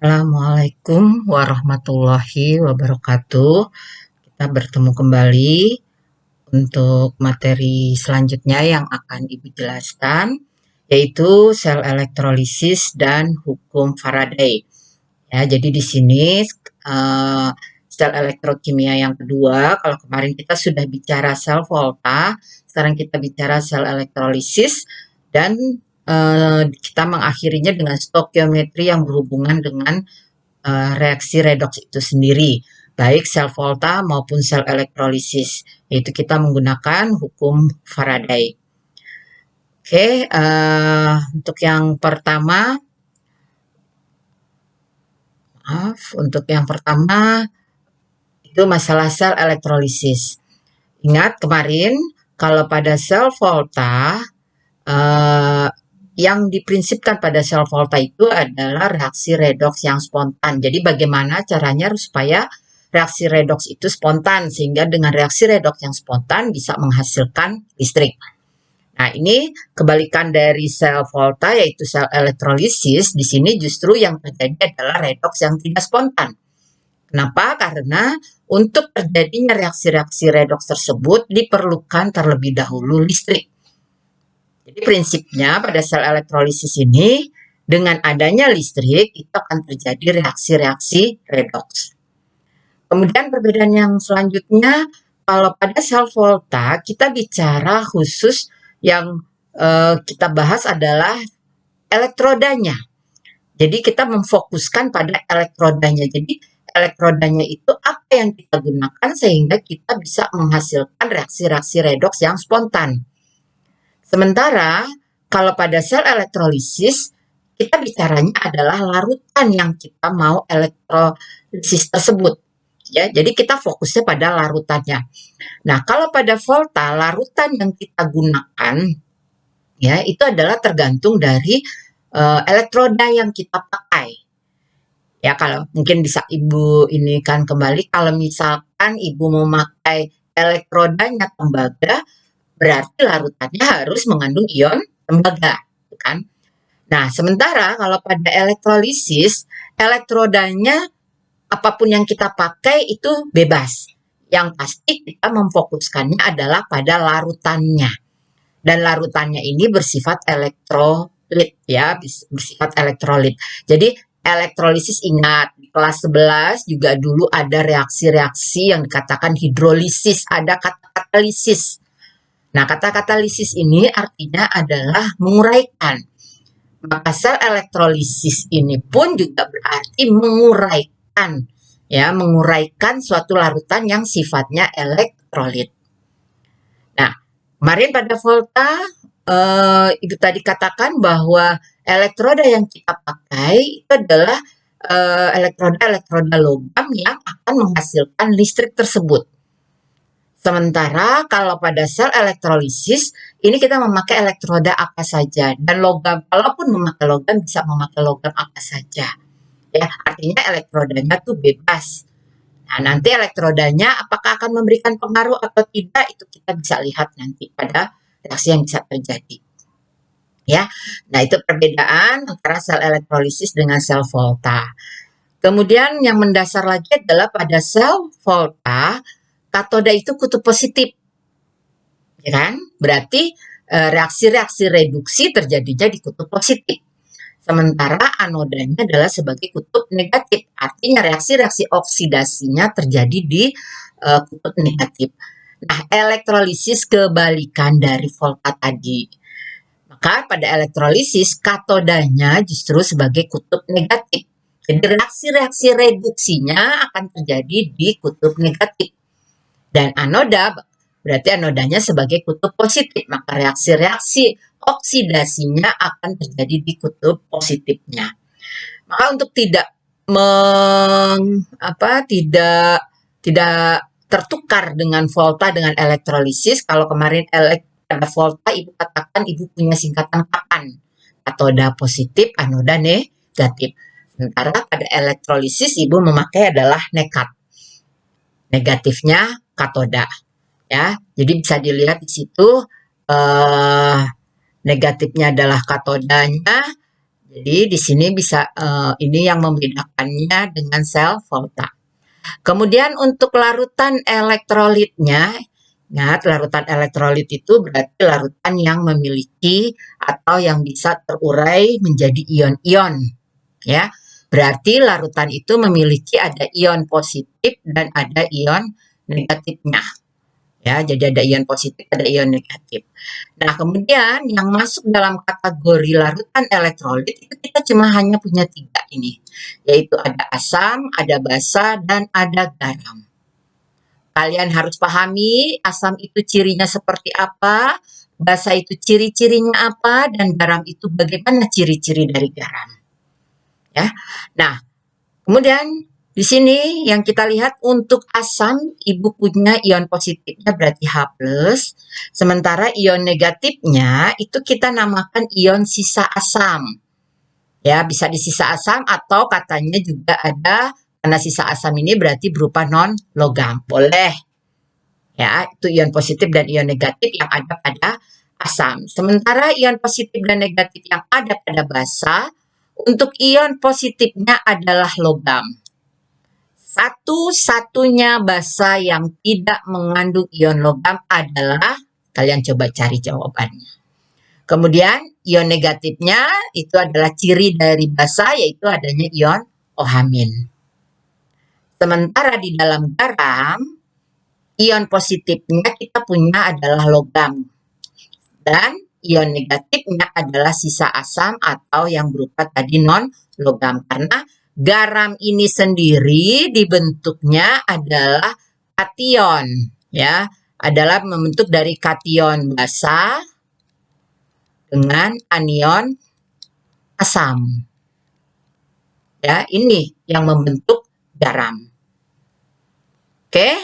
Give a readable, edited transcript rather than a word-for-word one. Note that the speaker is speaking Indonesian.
Assalamualaikum warahmatullahi wabarakatuh. Kita bertemu kembali untuk materi selanjutnya yang akan Ibu jelaskan, yaitu sel elektrolisis dan hukum Faraday. Ya, jadi di sini sel elektrokimia yang kedua. Kalau kemarin kita sudah bicara sel volta, sekarang kita bicara sel elektrolisis dan kita mengakhirinya dengan stokiometri yang berhubungan dengan reaksi redoks itu sendiri, baik sel volta maupun sel elektrolisis, yaitu kita menggunakan hukum Faraday. Oke, untuk yang pertama, itu masalah sel elektrolisis. Ingat kemarin kalau pada sel volta yang diprinsipkan pada sel volta itu adalah reaksi redoks yang spontan. Jadi bagaimana caranya supaya reaksi redoks itu spontan, sehingga dengan reaksi redoks yang spontan bisa menghasilkan listrik. Nah, ini kebalikan dari sel volta, yaitu sel elektrolisis. Di sini justru yang terjadi adalah redoks yang tidak spontan. Kenapa? Karena untuk terjadinya reaksi-reaksi redoks tersebut diperlukan terlebih dahulu listrik. Jadi prinsipnya pada sel elektrolisis ini, dengan adanya listrik, itu akan terjadi reaksi-reaksi redoks. Kemudian perbedaan yang selanjutnya, kalau pada sel volta, kita bicara khusus yang kita bahas adalah elektrodanya. Jadi kita memfokuskan pada elektrodanya. Jadi elektrodanya itu apa yang kita gunakan sehingga kita bisa menghasilkan reaksi-reaksi redoks yang spontan. Sementara kalau pada sel elektrolisis, kita bicaranya adalah larutan yang kita mau elektrolisis tersebut. Ya, jadi kita fokusnya pada larutannya. Nah, kalau pada volta, larutan yang kita gunakan ya itu adalah tergantung dari elektroda yang kita pakai. Ya, kalau mungkin bisa Ibu ini kan kembali, kalau misalkan Ibu memakai elektrodanya tembaga, berarti larutannya harus mengandung ion tembaga, kan? Nah, sementara kalau pada elektrolisis, elektrodanya apapun yang kita pakai itu bebas. Yang pasti kita memfokuskannya adalah pada larutannya. Dan larutannya ini bersifat elektrolit, ya, bersifat elektrolit. Jadi elektrolisis, ingat, di kelas 11 juga dulu ada reaksi-reaksi yang dikatakan hidrolisis, ada kata katalisis. Nah, kata katalisis ini artinya adalah menguraikan. Maka sel elektrolisis ini pun juga berarti menguraikan, ya, menguraikan suatu larutan yang sifatnya elektrolit. Nah, kemarin pada volta, Ibu tadi katakan bahwa elektroda yang kita pakai itu adalah elektroda-elektroda logam yang akan menghasilkan listrik tersebut. Sementara kalau pada sel elektrolisis, ini kita memakai elektroda apa saja. Dan logam, kalaupun memakai logam, bisa memakai logam apa saja. Ya, artinya elektrodanya tuh bebas. Nah, nanti elektrodanya apakah akan memberikan pengaruh atau tidak, itu kita bisa lihat nanti pada reaksi yang bisa terjadi. Ya, nah itu perbedaan antara sel elektrolisis dengan sel volta. Kemudian yang mendasar lagi adalah pada sel volta, katoda itu kutub positif, ya kan? Berarti reaksi-reaksi reduksi terjadinya di kutub positif. Sementara anodanya adalah sebagai kutub negatif, artinya reaksi-reaksi oksidasinya terjadi di kutub negatif. Nah, elektrolisis kebalikan dari volta tadi. Maka pada elektrolisis katodanya justru sebagai kutub negatif. Jadi reaksi-reaksi reduksinya akan terjadi di kutub negatif. Dan anoda berarti anodanya sebagai kutub positif, maka reaksi-reaksi oksidasinya akan terjadi di kutub positifnya. Maka untuk tidak tidak tertukar dengan volta dengan elektrolisis, kalau kemarin pada volta Ibu katakan Ibu punya singkatan kapan, katoda positif, anoda negatif. Sementara pada elektrolisis Ibu memakai adalah nekat. Negatifnya katoda, ya. Jadi bisa dilihat di situ negatifnya adalah katodanya Jadi di sini bisa ini yang membedakannya dengan sel volta. Kemudian untuk larutan elektrolitnya, ingat larutan elektrolit itu berarti larutan yang memiliki atau yang bisa terurai menjadi ion-ion, ya. Berarti larutan itu memiliki ada ion positif dan ada ion negatifnya. Ya, jadi ada ion positif, ada ion negatif. Nah, kemudian yang masuk dalam kategori larutan elektrolit itu kita cuma hanya punya 3 ini, yaitu ada asam, ada basa, dan ada garam. Kalian harus pahami asam itu cirinya seperti apa, basa itu ciri-cirinya apa, dan garam itu bagaimana ciri-ciri dari garam. Ya. Nah, kemudian di sini yang kita lihat untuk asam, ibu punya ion positifnya berarti H+, sementara ion negatifnya itu kita namakan ion sisa asam. Ya, bisa di sisa asam atau katanya juga ada karena sisa asam ini berarti berupa non logam. Boleh. Ya, itu ion positif dan ion negatif yang ada pada asam. Sementara ion positif dan negatif yang ada pada basa, untuk ion positifnya adalah logam. Satu-satunya basa yang tidak mengandung ion logam adalah, kalian coba cari jawabannya. Kemudian ion negatifnya itu adalah ciri dari basa yaitu adanya ion OH-. Sementara di dalam garam, ion positifnya kita punya adalah logam. Dan ion negatifnya adalah sisa asam atau yang berupa tadi non logam. Karena garam ini sendiri dibentuknya adalah kation, ya, adalah membentuk dari kation basa dengan anion asam. Ya, ini yang membentuk garam. Oke?